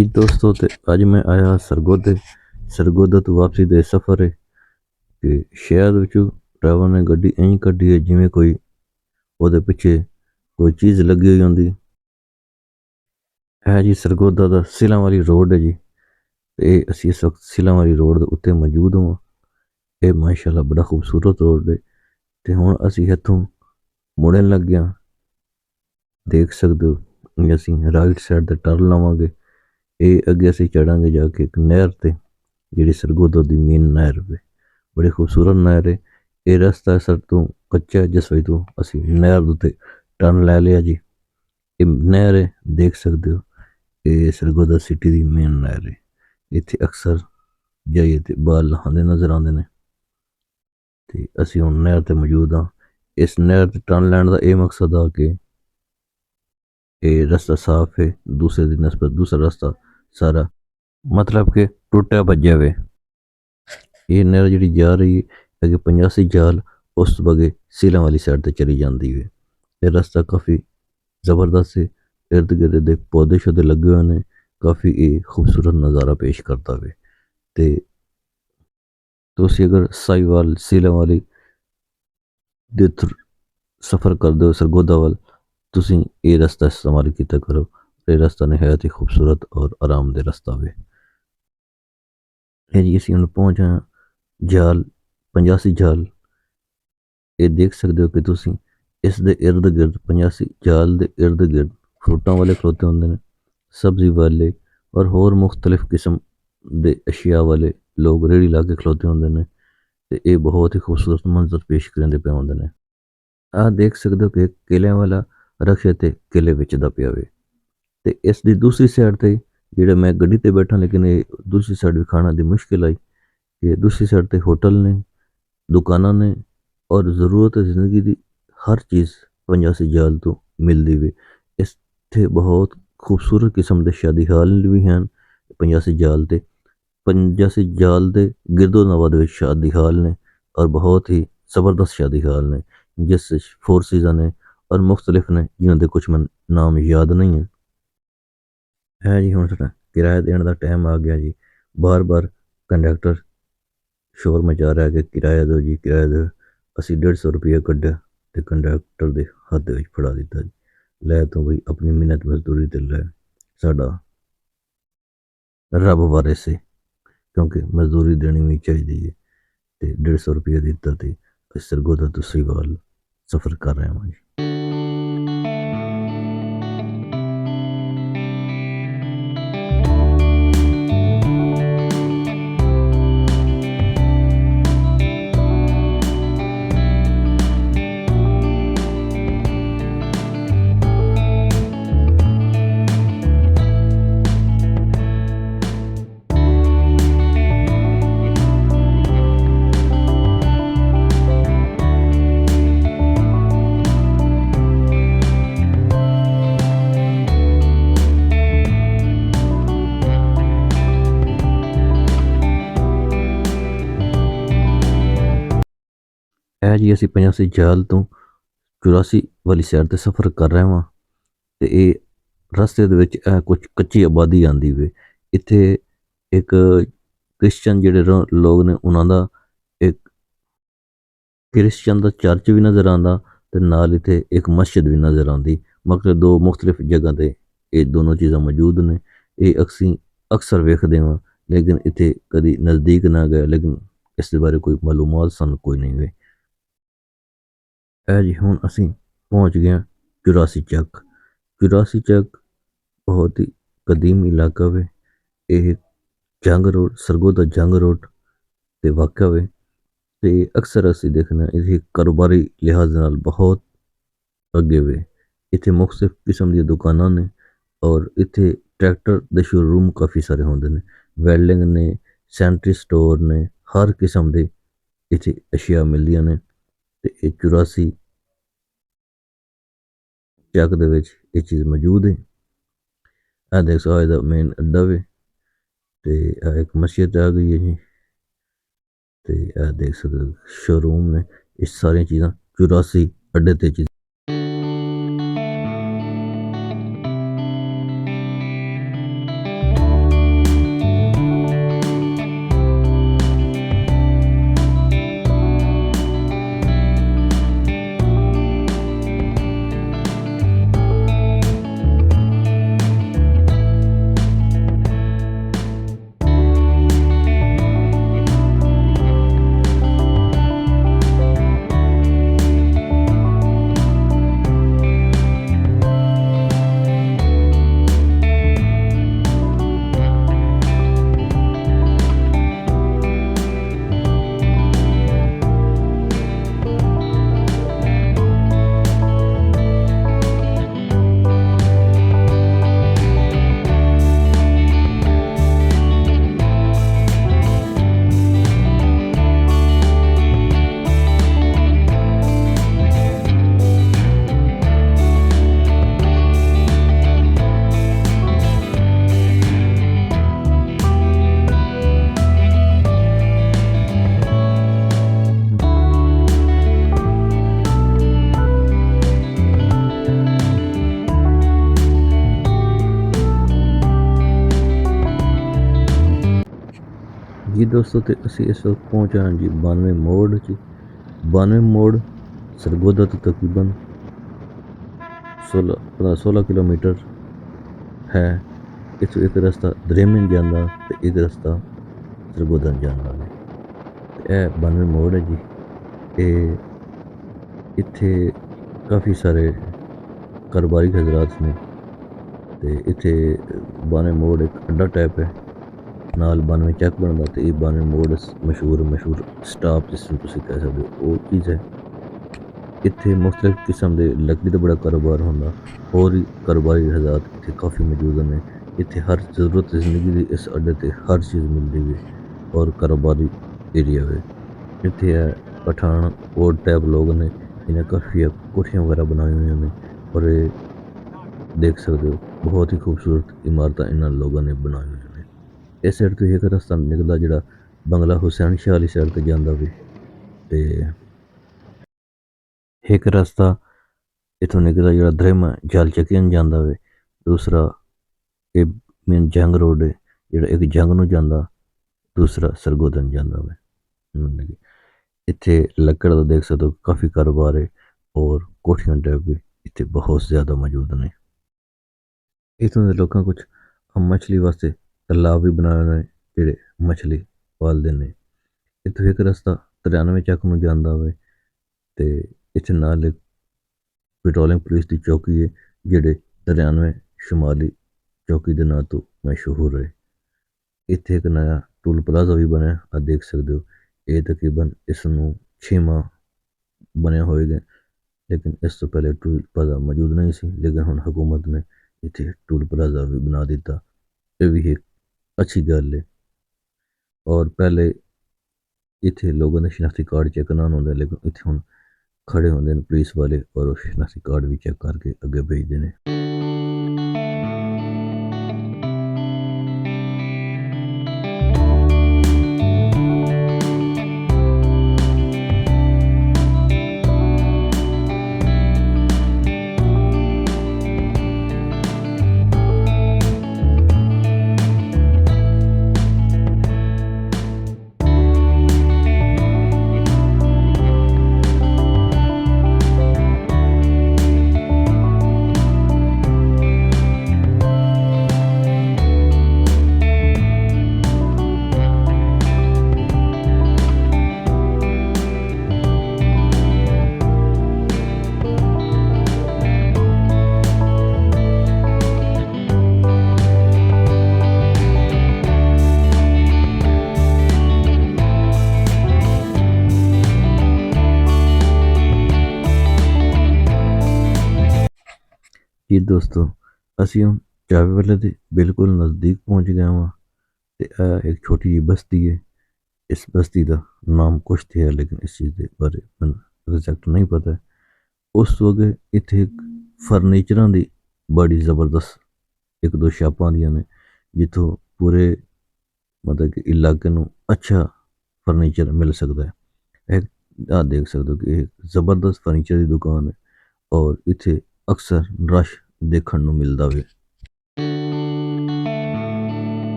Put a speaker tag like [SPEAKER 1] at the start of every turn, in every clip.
[SPEAKER 1] जी दोस्तों, ते अज मैं आया सरगोदा तो वापसी दे सफ़र है कि शहर विचों ड्राइवर ने गड्डी इंज कड्डी है जिवें कोई ओहदे पिछे कोई चीज़ लगी हुई होंदी है। जी सरगोदा दा सिलां वाली रोड है जी। ते असीं इस वक्त सिलां वाली रोड दे उत्ते मौजूद हों। ये माशाअल्लाह बड़ा खूबसूरत रोड है। ते हुण असीं इत्थों मुड़न लगे हां। देख सकदे हो कि असीं राइट साइड ते टर्न लवांगे। ये अगे असीं चढ़ांगे जाके एक नहर ते, जिहड़ी सरगोदा दी मेन नहर वे। बड़ी खूबसूरत नहर है। ये रस्ता सर तो कच्चा है, जिस वजह तो असीं नहर दे उत्ते टर्न लै लिया जी। ये नहर है, देख सकते हो। ये सरगोदा सिटी दी मेन नहर है। इत्थे अक्सर जाइए ते बाल नहांदे नज़र आंदे ने। ते असीं हुण नहर ते मौजूद हाँ। इस नहर ते टर्न लैण दा एह् मकसद आ कि ये रस्ता साफ है, दूसरे दी नस्बत दूसरा रस्ता सारा मतलब कि टुट्टा भज्या वे। ये नहर जिहड़ी जा रही है अगे 85 जाल उस बगे सीलां वाली साइड ते चली जांदी वे। ये रस्ता काफ़ी ज़बरदस्त है। इर्द गिर्द दे पौधे शौधे लगे हुए ने, काफ़ी ये खूबसूरत नज़ारा पेश करता वे। ते तुसीं अगर साहिवाल सीलां वाली दे सफ़र करदे हो सरगोदा वल, तुसीं ये रस्ता इस्तेमाल कीता करो। ये रस्ता नहायत ही खूबसूरत और आरामदेह रस्ता वे। है जी असीं हुण पहुंच आए जाल 85 जाल। ये देख सकते हो कि तुसीं इस दे इर्द गिर्द 85 जाल दे इर्द गिर्द फ्रूटां वाले खलोते होंदे ने, सब्जी वाले और होर मुख्तलिफ किस्म दे अशिया वाले लोग रेहड़ी ला के खलोते होंदे ने। ते ये बहुत ही खूबसूरत मंजर पेश करेंदे पे होंदे ने। आ देख सकते हो कि केलें वाला रक्शे ते केले बेचदा पिया वे। ते इस दी दूसरी साइड ते जेह्ड़ा मैं गड्डी ते बैठा, लेकिन ये दूसरी साइड विखाना दी मुश्किल आई कि दूसरी साइड ते होटल ने, दुकानां ने और ज़रूरत ज़िंदगी दी हर चीज़ 85 जाल तो मिलदी वे। इत्थे बहुत खूबसूरत किस्म दे शादी हाल भी हैं 85 जाल ते। 85 जाल दे गिरदो नवाद विच शादी हाल ने और बहुत ही ज़बरदस्त शादी हाल ने, जिस विच फोर सीज़न ने और मुख्तलिफ ने, जिन्हां दे कुछ मैनूं नाम याद नहीं है। है जी हुण साडा किराया देण दा टाइम आ गया जी। बार बार कंडक्टर शोर मचा रहा है कि किराया दो जी, किराया दो। असीं 150 रुपया कड्ढिया ते कंडक्टर दे हत्थ दे विच फड़ा दित्ता जी। लै तूं बई अपनी मिहनत मजदूरी ते लै, साडा रब वारिस है, क्योंकि मजदूरी देनी भी चाहिदी है। ते 150 रुपया दित्ता ते असीं सरगोदा तो साहिवाल सफ़र कर रहे हां जी। है जी असीं 85 जाल तो 84 वाली साइड ते सफ़र कर रहे हां। ते ਇਹ ਰਸਤੇ ਦੇ ਵਿੱਚ ਇਹ ਕੁਝ ਕੱਚੀ ਆਬਾਦੀ ਆਉਂਦੀ ਵੇ। ਇੱਥੇ ਇੱਕ ਕ੍ਰਿਸਚਨ ਜਿਹੜੇ ਲੋਕ ਨੇ, ਉਹਨਾਂ ਦਾ ਇੱਕ ਕ੍ਰਿਸਚਨ ਦਾ ਚਰਚ ਵੀ ਨਜ਼ਰ ਆਉਂਦਾ ਤੇ ਨਾਲ ਇੱਥੇ ਇੱਕ ਮਸਜਿਦ ਵੀ ਨਜ਼ਰ ਆਉਂਦੀ। ਮਗਰ ਦੋ ਮੁਖਤਲਿਫ ਜਗ੍ਹਾ ਤੇ ਇਹ ਦੋਨੋਂ ਚੀਜ਼ਾਂ ਮੌਜੂਦ ਨੇ। ਇਹ ਅਸੀਂ ਅਕਸਰ ਵੇਖਦੇ ਹਾਂ, ਲੇਕਿਨ ਇੱਥੇ ਕਦੀ ਨਜ਼ਦੀਕ ਨਾ ਗਏ, ਲੇਕਿਨ ਇਸ ਦੇ ਬਾਰੇ ਕੋਈ ਮਾਲੂਮਾਤ ਸਾਨੂੰ ਕੋਈ ਨਹੀਂ ਵੇ। ਇਹ ਜੀ ਹੁਣ ਅਸੀਂ ਪਹੁੰਚ ਗਏ ਹਾਂ 84 ਚੱਕ। 84 ਚੱਕ बहुत ही कदीम इलाका वे। ये जंग रोड, सरगोदा जंग रोड ते वाक़ा वे। ते अक्सर असीं देखने इत्थे कारोबारी लिहाज नाल बहुत अगे वे। इत्थे मुख्तलिफ किस्म दी दुकानां ने और इत्थे ट्रैक्टर दे शोरूम काफ़ी सारे होंदे ने। वैल्डिंग ने, सैनिटरी स्टोर ने, हर किस्म दे इत्थे अशिया मिलदियां ने। ते 84 ਚੱਕ ਦੇ ਵਿੱਚ ਇਹ ਚੀਜ਼ ਮੌਜੂਦ ਹੈ। ਇਹ ਦੇਖ ਸਕਦੇ ਇਹਦਾ ਮੇਨ ਅੱਡਾ ਵੇ ਤੇ ਇਹ ਇੱਕ ਮਸਜਿਦ ਆ ਗਈ ਹੈ ਜੀ। ਤੇ ਇਹ ਦੇਖ ਸਕਦੇ ਹੋ ਸ਼ੋਰੂਮ ਨੇ। ਇਹ ਸਾਰੀਆਂ ਚੀਜ਼ਾਂ 84 ਅੱਡੇ ਤੇ ਚੀਜ਼ दोस्तों तो असी इस वक्त पहुँचे हैं जी 92 मोड़ जी। 92 मोड़ सरगोदा तो तकरीबन 16 किलोमीटर है। इथों एक रस्ता दरेमन जांदा ते एक रस्ता सरगोदा जांदा वे। ते ए 92 मोड़ है जी। इत्थे काफ़ी सारे कारोबारी हजरात ने ते इत्थे 92 मोड़ एक अड्डा टाइप है, नाल 92 चैक बनदा ते एह् 92 मोड़ मशहूर स्टाप जिसनूं तुसीं कह सकदे हो, ओह् चीज़ है। इत्थे मुख्तलिफ किस्म दे लकड़ी दा बड़ा कारोबार होंदा। होर भी कारोबारी हज़रात इत्थे काफ़ी मौजूद ने। इत्थे हर ज़रूरत ज़िंदगी दी इस अड्डे ते हर चीज़ मिलदी वे और कारोबारी एरिया वे। इत्थे पठान कोट टाइप लोग ने, इन्हें काफ़ी कोठियां वगैरह बनाई हुई ने और ये देख सकते हो बहुत ही खूबसूरत इमारतां इन्हां लोगों ने बनाई हुई ने। इस साइड तो एक रस्ता निकलदा जेह्ड़ा बंगला हुसैन शाह आह्ली साइड ते जांदा वे ते एक रस्ता इत्थों निकलदा जेह्ड़ा दरेमा जाल चक्कियां जांदा वे। दूसरा एह् मेन जंग रोड है जेह्ड़ा इक जंग नूं जांदा, दूसरा सरगोधन जांदा वे। मतलब कि इत्थे लक्कड़ दा देख सकदे हो काफ़ी कारोबार है और कोठियां टाइप भी इत्थे बहुत ज़्यादा मौजूद ने। इत्थों दे लोकां कुछ मछली वास्ते तलाब भी बनाए होए ने जेह्ड़े मछली पालदे ने। इत्थों इक रस्ता 93 चक्क नूं जांदा वे ते इत्थे नाल इक पेट्रोलिंग पुलिस दी चौकी है जेह्ड़े 93 शुमाली चौकी दे नां तो मशहूर है। इत्थे इक नया टूल प्लाजा भी बनया आप देख सकते हो। ये तकरीबन इसनूं 6 माह बने होएगे, लेकिन इस तो पहले टूल प्लाजा मौजूद नहीं सी, लेकिन हुण हुकूमत ने इत्थे टूल प्लाजा भी बना दिता। ये भी एक अच्छी गल है। और पहले इत्थे लोगों ने शनाख्ती कार्ड चेक कराना होंदा, लेकिन इत्थे हुण खड़े होंदे न पुलिस वाले और वो शनाख्ती कार्ड भी चेक करके अग्गे भेजदे ने। जी दोस्तों, ਅਸੀਂ ਹੁਣ ਚਾਵੇ ਵਾਲੇ ਦੇ ਬਿਲਕੁਲ ਨਜ਼ਦੀਕ ਪਹੁੰਚ ਗਏ ਹਾਂ ਤੇ ਇਹ ਇੱਕ ਛੋਟੀ ਜਿਹੀ ਬਸਤੀ ਹੈ। ਇਸ ਬਸਤੀ ਦਾ ਨਾਮ ਕੁਛ ਤੇ ਹੈ, ਲੇਕਿਨ ਇਸ ਚੀਜ਼ ਦੇ ਬਾਰੇ ਮੈਨੂੰ ਐਗਜ਼ੈਕਟ ਨਹੀਂ ਪਤਾ। ਉਸ ਤੋਂ ਅੱਗੇ ਇੱਥੇ ਇੱਕ ਫਰਨੀਚਰਾਂ ਦੀ ਬੜੀ ਜ਼ਬਰਦਸਤ ਇੱਕ ਦੋ ਸ਼ਾਪਾਂ ਆਉਂਦੀਆਂ ਨੇ ਜਿੱਥੋਂ ਪੂਰੇ ਮਤਲਬ ਕਿ ਇਲਾਕੇ ਨੂੰ ਅੱਛਾ ਫਰਨੀਚਰ ਮਿਲ ਸਕਦਾ ਹੈ। ਇਹ ਆਹ ਦੇਖ ਸਕਦੇ ਹੋ ਕਿ ਇਹ ਜ਼ਬਰਦਸਤ ਫਰਨੀਚਰ ਦੀ ਦੁਕਾਨ ਹੈ ਔਰ ਇੱਥੇ ਅਕਸਰ ਰਸ਼ ਦੇਖਣ ਨੂੰ ਮਿਲਦਾ ਵੇ।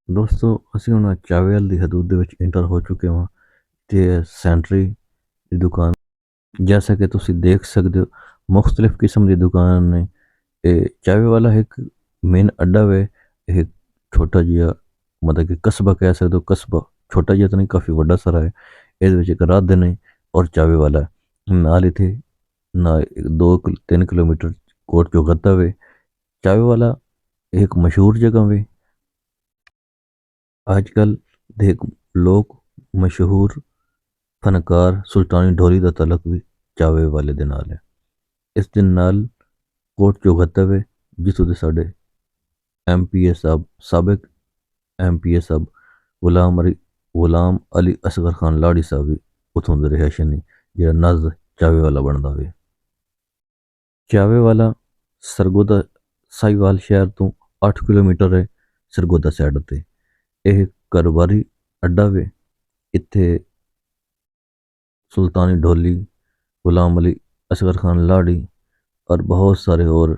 [SPEAKER 1] ਦੋਸਤੋ ਅਸੀਂ ਹੁਣ ਚਾਵੇਲ ਦੀ ਹਦੂਦ ਦੇ ਵਿੱਚ ਇੰਟਰ ਹੋ ਚੁੱਕੇ ਹਾਂ ਤੇ ਸੈਂਟਰੀ ਦੀ ਦੁਕਾਨ जैसा कि तुसी देख सकते हो मुख्तलिफ किस्म की दुकान ने। चावे वाला एक मेन अड्डा वे, एक छोटा जिहा मतलब कि कस्बा कह सकते हो, कस्बा छोटा जिहा तो नहीं, काफ़ी वड्डा सारा है। ਇਹਦੇ ਵਿੱਚ ਇੱਕ ਰਾਧੇ ਨੇ ਔਰ ਚਾਵੇ ਵਾਲਾ ਨਾਲ ਇੱਥੇ ना 2-3 किलोमीटर कोट चौगत्ता वे। चावे वाला एक मशहूर जगह वे। आजकल देख लोग मशहूर फनकार सुल्तानी ढोली का तलक भी चावे वाले दे नाल है। इस दिन नाल कोट चौगत्ता वे जितों दे साडे MPA साहब साबिक MPA साहब गुलाम अली असगर खान लाड़ी साहब भी उतों दे रिहायशी ने, जो नज चावे वाला बनता वे। चावे वाला सरगोदा साहिवाल शहर तो 8 किलोमीटर है सरगोदा साइड ते। यह कारोबारी अड्डा वे। इत्थे सुल्तानी ढोली, गुलाम अली असगर खान लाड़ी और बहुत सारे और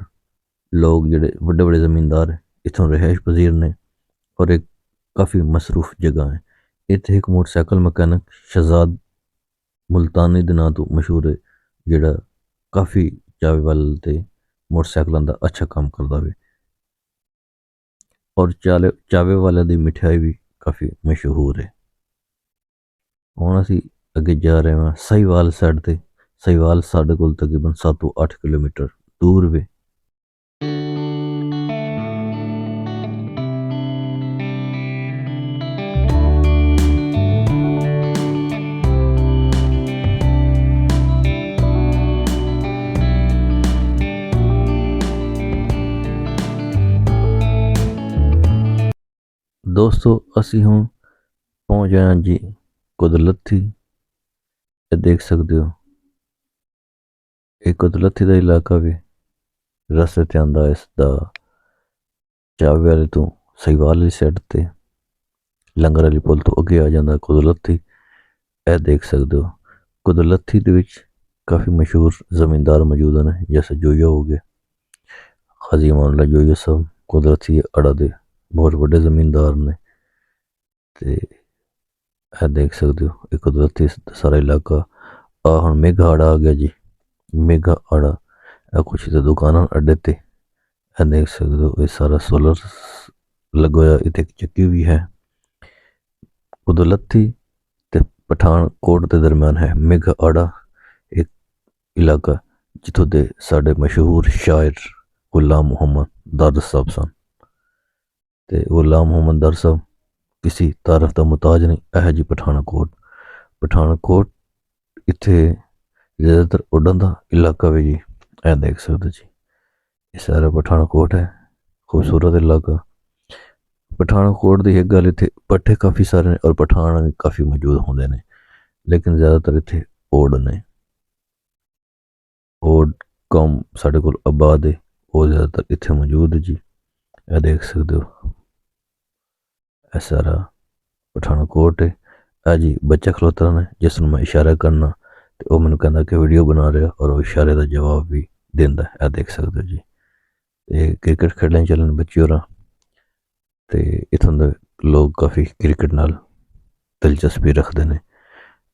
[SPEAKER 1] लोग जेडे बड़े बड़े जमींदार इतों रिहायश पजीर ने और एक काफ़ी मसरूफ जगह है। इत्थे एक मोटरसाइकिल मकैनिक शहजाद मुल्तानी दे नां तो मशहूर है, जेड़ा काफ़ी चावे वाले ते मोटरसाइकिलों का अच्छा काम करता वे। और चावे वाले की मिठाई भी काफ़ी मशहूर है। हुण असीं अगे जा रहे हैं साहिवाल साइड ते। साहिवाल साढ़े कोल तकरीबन 7-8 किलोमीटर दूर वे। दोस्तों असी हुण पहुंच गए हैं जी कुदलथी। देख सकते हो एक कुदलथी का इलाका भी रस्ते ते आंदा इसदा चावे वाले तो साहिवाल वाली साइड ते लंगर वाली पुल तो अगे आ जाता कुदलथी। यह देख सकते हो कुदलथी दे विच काफ़ी मशहूर जमींदार मौजूद हैं, जैसे जोयो हो गए, खाजी अमानुल्लाह जोयो साहब कुदलथी अड़ा दे बहुत बड़े जमींदार ने। ते यह देख सकते हो एक कुदरती सारा इलाका। आ हुण मेघा अड़ा आ गया जी, मेघा अड़ा ए कुछ इतने दुकान अड्डे ते। यह देख सकते हो ये सारा सोलर लगा हुआ, इतने एक चक्की भी है। कुदलथी ते पठानकोट के दरम्यान है मेघा अड़ा एक इलाका, जितों दे साडे मशहूर शायर गुलाम मोहम्मद दर्द साहब सन। ते गुलाम मोहम्मद दर्द साहब किसी तारफ का मुताज नहीं। यह जी पठानकोट इत्थे ज़्यादातर उड़न का इलाका भी जी। यह देख सकते जी ये सारा पठानकोट है, खूबसूरत इलाका। पठानकोट की एक गल इतने पट्ठे काफ़ी सारे ने और पठान भी काफ़ी मौजूद होंगे ने, लेकिन ज़्यादातर इतने ओड ने। ओड कौम साढ़े को आबाद है, वो ज़्यादातर इतने मौजूद है जी। यह देख सकते हो यह सारा पठानकोट है। जी बच्चा खलोता ने जिसनों मैं इशारा करना तो वह मैंने कहना कि वीडियो बना रहा और वह इशारे का जवाब भी देंदा। यह देख सकते हो जी ते क्रिकेट खेलने चलन बच्चे होर ते इत्थों दे लोग काफ़ी क्रिकेट नाल दिलचस्पी रखते हैं।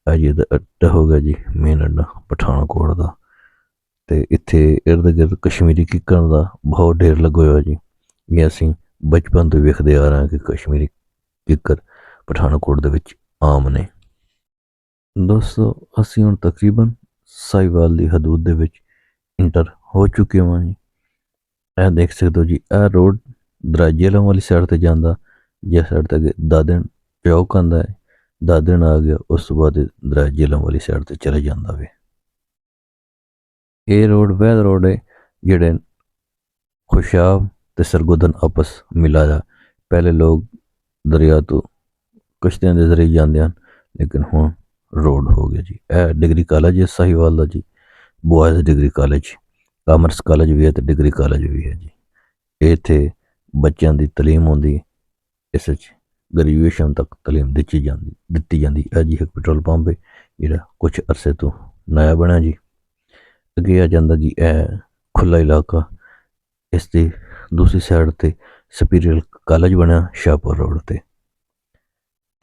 [SPEAKER 1] जी अड्डा हो गया जी मेन अड्डा पठानकोट का। ते इत्थे इर्द गिर्द कश्मीरी किक्करां दा बहुत ढेर लग्गे होया जी। ये असीं बचपन तो वेखदे आ रहे हैं कि कश्मीरी किक्कर पठानकोट दे विच आम ने। दोस्तों असीं हुण तकरीबन साहिवाल दी हदूद दे विच इंटर हो चुके हां जी। यह देख सकते हो जी यह रोड दराजेलों वाली साइड ते जांदा, जिस साइड ते दादन चौक आंदा है, दादन आ गया उस तो बाद दराजेलों वाली साइड ते चले जांदा वे। ये रोड वह रोड है जेड़े खुशाब ते सरगोदन आपस मिलाया। पहले लोग दरिया तो कश्तियां के जरिए जाते हैं, लेकिन हुण रोड हो गया जी। यह डिग्री कॉलेज है साहिवाल का जी, boys degree college, commerce college भी है तो डिग्री कॉलेज भी है जी। इत्थे बच्चों की तलीम होंदी, इस ग्रेजुएशन तक तलीम दिती जाती। जी एक पेट्रोल पंप है जिहड़ा कुछ अरसे तो नया बना जी। अगे आ जाता जी यह खुला इलाका, इसकी दूसरी साइड ते सुपीरियर कॉलेज बना शाहपुर रोड ते।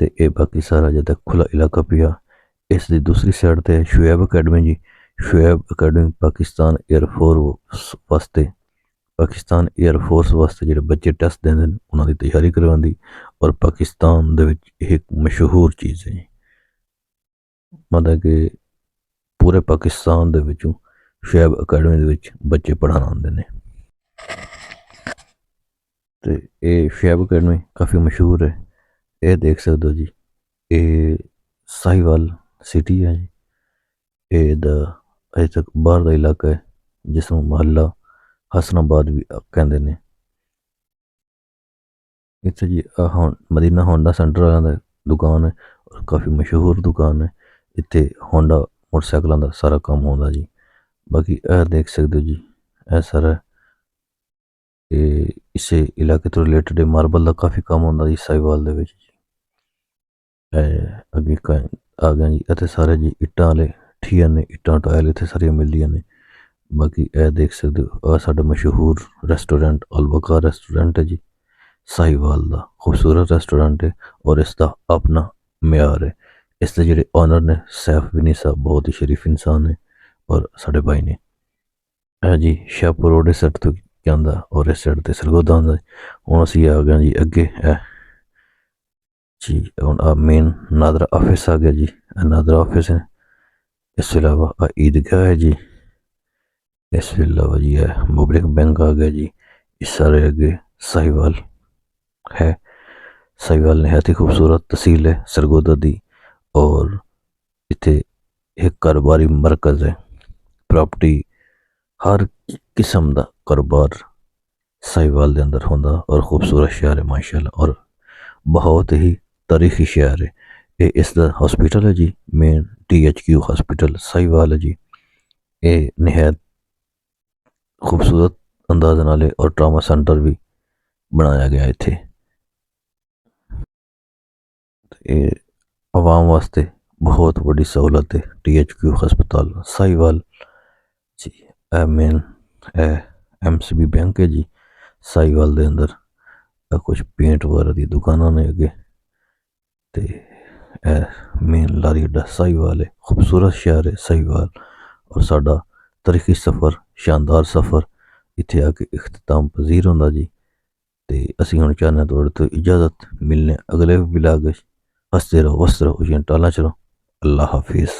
[SPEAKER 1] ये बाकी सारा जब तक खुला इलाका पिया। इसकी दूसरी साइड ते शुएब अकैडमी जी। ਸ਼ੁਐਬ ਅਕੈਡਮੀ ਪਾਕਿਸਤਾਨ ਏਅਰ ਫੋਰਸ ਵਾਸਤੇ ਜਿਹੜੇ ਬੱਚੇ ਟੈਸਟ ਦਿੰਦੇ ਨੇ ਉਹਨਾਂ ਦੀ ਤਿਆਰੀ ਕਰਵਾਉਂਦੀ ਔਰ ਪਾਕਿਸਤਾਨ ਦੇ ਵਿੱਚ ਇਹ ਇੱਕ ਮਸ਼ਹੂਰ ਚੀਜ਼ ਹੈ ਜੀ। ਮਤਲਬ ਕਿ ਪੂਰੇ ਪਾਕਿਸਤਾਨ ਦੇ ਵਿੱਚੋਂ ਸ਼ੁਐਬ ਅਕੈਡਮੀ ਦੇ ਵਿੱਚ ਬੱਚੇ ਪੜ੍ਹਾਉਣ ਆਉਂਦੇ ਨੇ ਤੇ ਇਹ ਸ਼ੁਐਬ ਅਕੈਡਮੀ ਕਾਫੀ ਮਸ਼ਹੂਰ ਹੈ। ਇਹ ਦੇਖ ਸਕਦੇ ਹੋ ਜੀ, ਇਹ ਸਾਹੀਵਾਲ ਸਿਟੀ ਹੈ ਜੀ। ਇਹਦਾ ਅਜੇ ਤੱਕ ਬਾਹਰ ਦਾ ਇਲਾਕਾ ਹੈ ਜਿਸ ਨੂੰ ਮੁਹੱਲਾ ਹਸਨਾਬਾਦ ਵੀ ਕਹਿੰਦੇ ਨੇ। ਇੱਥੇ ਜੀ ਮਦੀਨਾ ਹੋਂਡਾ ਸੈਂਟਰ ਵਾਲਿਆਂ ਦਾ ਦੁਕਾਨ ਹੈ ਔਰ ਕਾਫੀ ਮਸ਼ਹੂਰ ਦੁਕਾਨ ਹੈ। ਇੱਥੇ ਹੋਂਡਾ ਮੋਟਰਸਾਈਕਲਾਂ ਦਾ ਸਾਰਾ ਕੰਮ ਆਉਂਦਾ ਜੀ। ਬਾਕੀ ਇਹ ਦੇਖ ਸਕਦੇ ਹੋ ਜੀ, ਇਹ ਸਾਰਾ ਇਹ ਇਸੇ ਇਲਾਕੇ ਤੋਂ ਰਿਲੇਟਡ ਮਾਰਬਲ ਦਾ ਕਾਫੀ ਕੰਮ ਹੁੰਦਾ ਜੀ ਸਾਹੀਵਾਲ ਦੇ ਵਿੱਚ ਜੀ। ਅੱਗੇ ਆ ਗਿਆ ਜੀ, ਇੱਥੇ ਸਾਰੇ ਜੀ ਇੱਟਾਂ ਵਾਲੇ ਠੀਆਂ ਨੇ, ਇੱਟਾਂ ਟਾਇਲ ਇੱਥੇ ਸਾਰੀਆਂ ਮਿਲਦੀਆਂ ਨੇ। ਬਾਕੀ ਇਹ ਦੇਖ ਸਕਦੇ ਹੋ, ਸਾਡਾ ਮਸ਼ਹੂਰ ਰੈਸਟੋਰੈਂਟ ਅਲਬਕਾ ਰੈਸਟੋਰੈਂਟ ਹੈ ਜੀ। ਸਾਹੀਵਾਲ ਦਾ ਖੂਬਸੂਰਤ ਰੈਸਟੋਰੈਂਟ ਹੈ ਔਰ ਇਸ ਦਾ ਆਪਣਾ ਮਿਆਰ ਹੈ। ਇਸ ਦੇ ਜਿਹੜੇ ਓਨਰ ਨੇ ਸੈਫ ਵਿਨੀ ਸਾਹਿਬ ਬਹੁਤ ਹੀ ਸ਼ਰੀਫ ਇਨਸਾਨ ਨੇ ਔਰ ਸਾਡੇ ਭਾਈ ਨੇ। ਇਹ ਜੀ ਸ਼ਾਹਪੁਰ ਰੋਡ ਇਸ ਸਾਈਡ ਤੋਂ ਜਾਂਦਾ ਔਰ ਇਸ ਸਾਈਡ ਤੇ ਸਰਗੋਦਾ ਹੁੰਦਾ। ਹੁਣ ਅਸੀਂ ਆ ਗਏ ਜੀ ਅੱਗੇ ਜੀ। ਹੁਣ ਆ ਮੇਨ ਨਾਦਰਾ ਆਫਿਸ ਆ ਗਿਆ ਜੀ, ਨਾਦਰਾ ਆਫਿਸ ਹੈ। ਇਸ ਤੋਂ ਇਲਾਵਾ ਈਦਗਾਹ ਹੈ ਜੀ। ਇਸ ਤੋਂ ਇਲਾਵਾ ਜੀ ਹੈ ਮੁਬਲਿਕ ਬੈਂਕ ਆ ਗਿਆ ਜੀ। ਇਸ ਸਾਰੇ ਅੱਗੇ ਸਾਹੀਵਾਲ है। साहिवाल नहायत ही खूबसूरत तहसील है सरगोदा दी और इत्थे एक कारोबारी मरकज़ है। प्रॉपर्टी हर किस्म का कारोबार साहिवाल के अंदर होंदा और खूबसूरत शहर है माशाल्लाह और बहुत ही तारीखी शहर है। ये इसका हॉस्पिटल है जी, मेन THQ हॉस्पिटल साहिवाल है जी। ये नहायत खूबसूरत अंदाज नाल और ट्रामा सेंटर भी बनाया गया इत्थे। ਇਹ ਆਵਾਮ ਵਾਸਤੇ ਬਹੁਤ ਵੱਡੀ ਸਹੂਲਤ ਹੈ THQ ਹਸਪਤਾਲ ਸਾਹੀਵਾਲ ਜੀ। ਇਹ ਮੇਨ MCB ਬੈਂਕ ਹੈ ਜੀ ਸਾਹੀਵਾਲ ਦੇ ਅੰਦਰ। ਕੁਝ ਪੇਂਟ ਵਗੈਰਾ ਦੀ ਦੁਕਾਨਾਂ ਨੇ ਅੱਗੇ ਤੇ ਇਹ ਮੇਨ ਲਾਰੀ ਅੱਡਾ ਸਾਹੀਵਾਲ ਹੈ। ਖੂਬਸੂਰਤ ਸ਼ਹਿਰ ਹੈ ਸਾਹੀਵਾਲ ਔਰ ਸਾਡਾ ਤਾਰੀਖੀ ਸਫ਼ਰ, ਸ਼ਾਨਦਾਰ ਸਫ਼ਰ ਇੱਥੇ ਆ ਕੇ ਇਖਤਤਾਮ ਪਜ਼ੀਰ ਹੁੰਦਾ ਜੀ। ਤੇ ਅਸੀਂ ਹੁਣ ਚਾਹੁੰਦੇ ਤੁਹਾਡੇ ਤੋਂ ਇਜਾਜ਼ਤ ਮਿਲਨੇ ਅਗਲੇ ਵਲੌਗ। हंसते रहो, वस्त रहो, टाला चलो। अल्लाह हाफिज़।